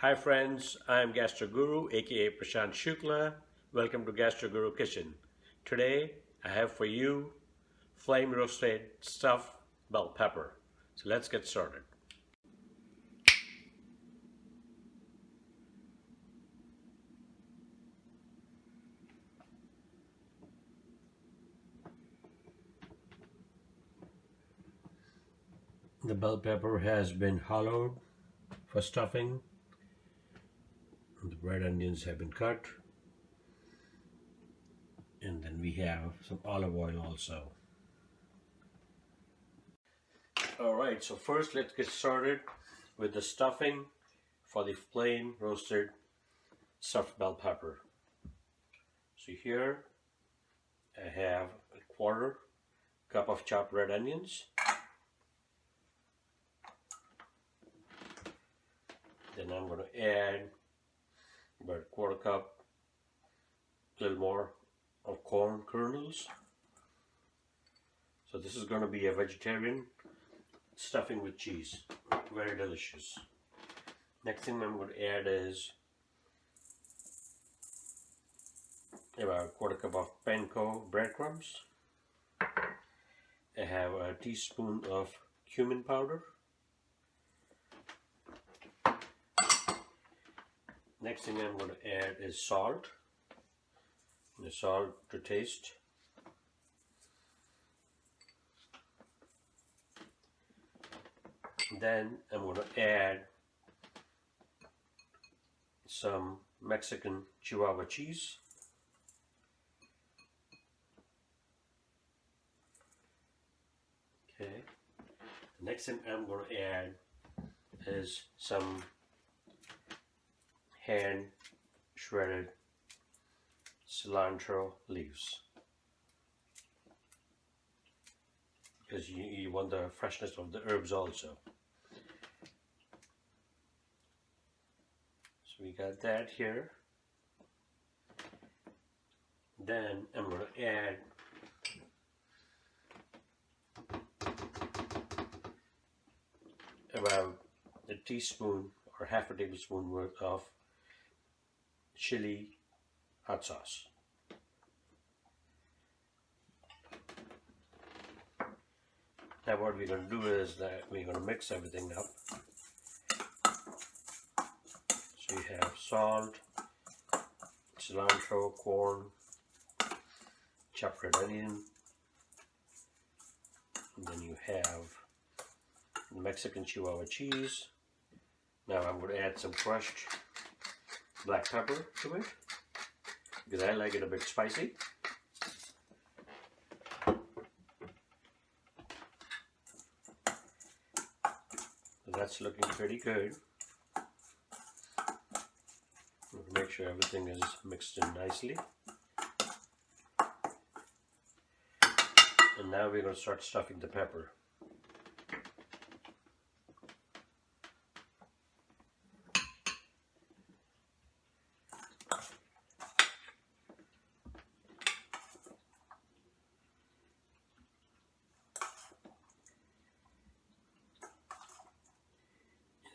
Hi friends, I am Gastro Guru aka Prashant Shukla. Welcome to Gastro Guru Kitchen. Today I have for you flame roasted stuffed bell pepper. So let's get started. The bell pepper has been hollowed for stuffing. The red onions have been cut. And then we have some olive oil also. Alright, so first let's get started with the stuffing for the flame roasted stuffed bell pepper. So here I have a quarter cup of chopped red onions. Then I'm going to add about a quarter cup, a little more of corn kernels. So this is going to be a vegetarian stuffing with cheese. Very delicious. Next thing I'm going to add is about a quarter cup of Panko breadcrumbs. I have a teaspoon of cumin powder. Next thing I'm going to add is salt. The salt to taste. Then I'm going to add some Mexican Chihuahua cheese. Okay. Next thing I'm going to add is some hand shredded cilantro leaves, because you want the freshness of the herbs also. So we got that here. Then I'm going to add about a teaspoon or half a tablespoon worth of chili hot sauce. Now what we're going to do is that we're going to mix everything up. So you have salt, cilantro, corn, chopped red onion, and then you have Mexican Chihuahua cheese. Now I'm going to add some crushed black pepper to it, because I like it a bit spicy. So that's looking pretty good. Make sure everything is mixed in nicely. And now we're going to start stuffing the pepper.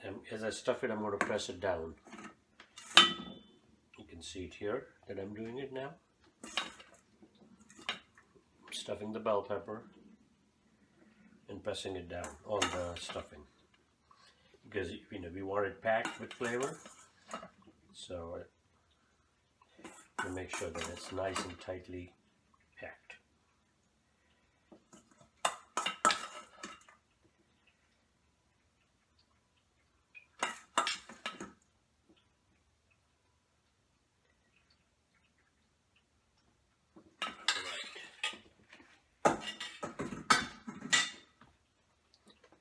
And as I stuff it, I'm going to press it down. You can see it here that I'm doing it now. I'm stuffing the bell pepper and pressing it down on the stuffing, because we want it packed with flavor. So to make sure that it's nice and tightly packed.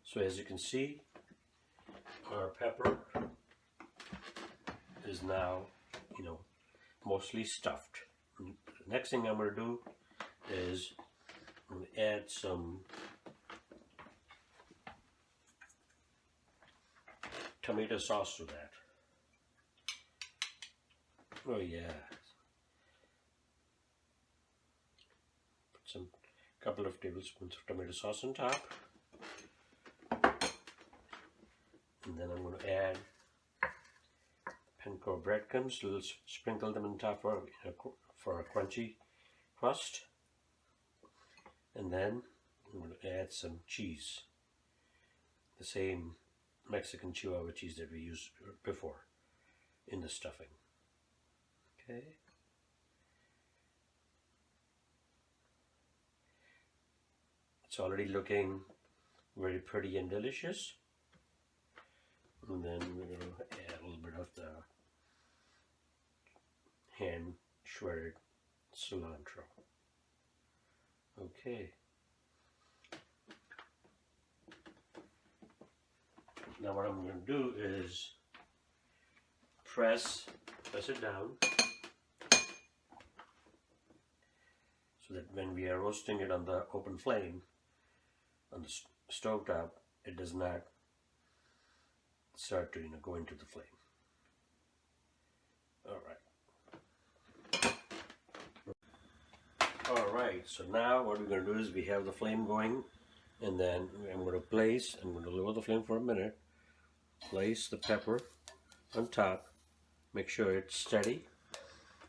So as you can see, our pepper is now, mostly stuffed. The next thing I'm going to do is I'm going to add some tomato sauce to that. Oh yeah. Put some couple of tablespoons of tomato sauce on top. And then I'm going to add Panko breadcrumbs. We'll sprinkle them on top for a crunchy crust. And then I'm going to add some cheese. The same Mexican Chihuahua cheese that we used before in the stuffing. Okay. It's already looking very pretty and delicious. And then we're going to add a little bit of the hand shredded cilantro. Okay. Now what I'm going to do is press it down so that when we are roasting it on the open flame on the stove top, it does not start to go into the flame. Alright, so now what we're going to do is we have the flame going, and then I'm going to lower the flame for a minute, place the pepper on top, make sure it's steady,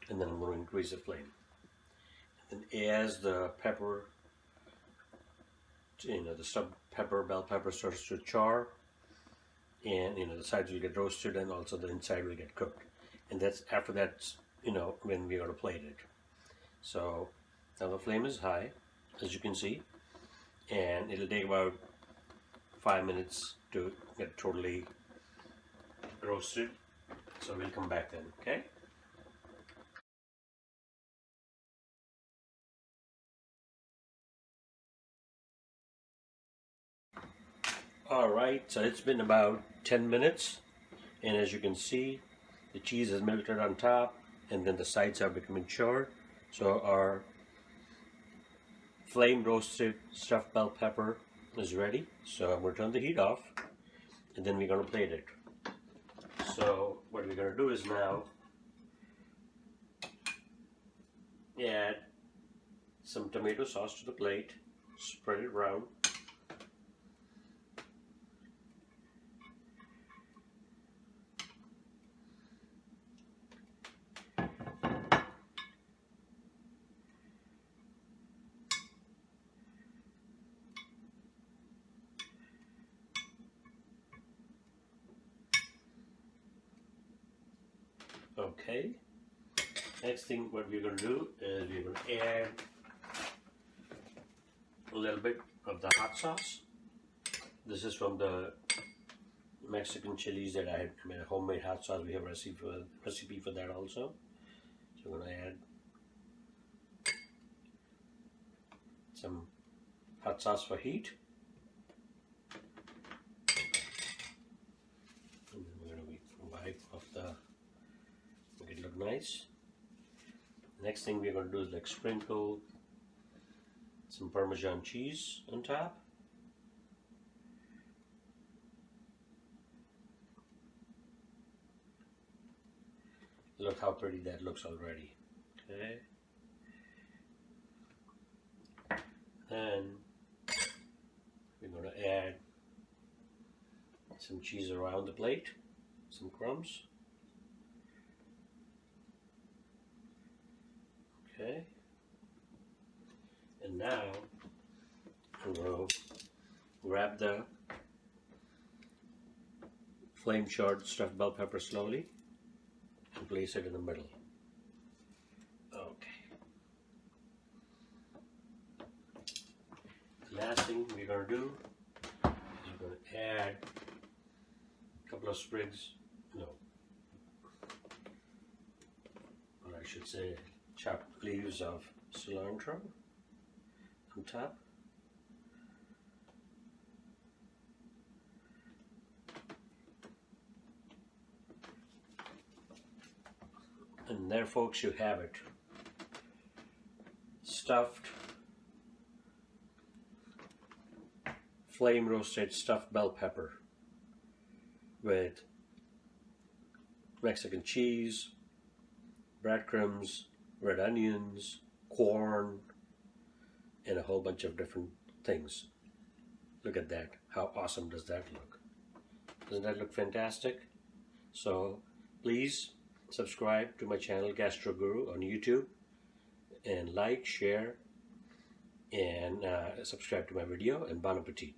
and then I'm going to increase the flame. And as the pepper, the stuffed pepper, bell pepper starts to char, and the sides will get roasted and also the inside will get cooked. And that's after that's when we're going to plate it. So now the flame is high, as you can see, and it'll take about 5 minutes to get totally roasted. So we'll come back then, okay? Alright, so it's been about 10 minutes, and as you can see, the cheese is melted on top, and then the sides are becoming charred. So our flame roasted stuffed bell pepper is ready. So I'm going to turn the heat off, and then we're going to plate it. So what we're going to do is now add some tomato sauce to the plate, spread it around. Okay, next thing what we're going to do is we're going to add a little bit of the hot sauce. This is from the Mexican chilies that I made a homemade hot sauce. We have a recipe for that also. So we're going to add some hot sauce for heat. And then we're going to wipe off make it look nice. Next thing we're going to do is sprinkle some Parmesan cheese on top. Look how pretty that looks already. Okay. Then we're going to add some cheese around the plate, some crumbs. Okay. And now I'm going to grab the flame charred stuffed bell pepper slowly and place it in the middle. Okay. The last thing we're going to do is we're going to add a couple of sprigs, or I should say chopped leaves of cilantro on top. And there, folks, you have it. Stuffed, flame roasted stuffed bell pepper with Mexican cheese, breadcrumbs, red onions, corn, and a whole bunch of different things. Look at that. How awesome does that look? Doesn't that look fantastic? So Please subscribe to my channel Gastro Guru on YouTube, and like, share, and subscribe to my video, and bon appetit.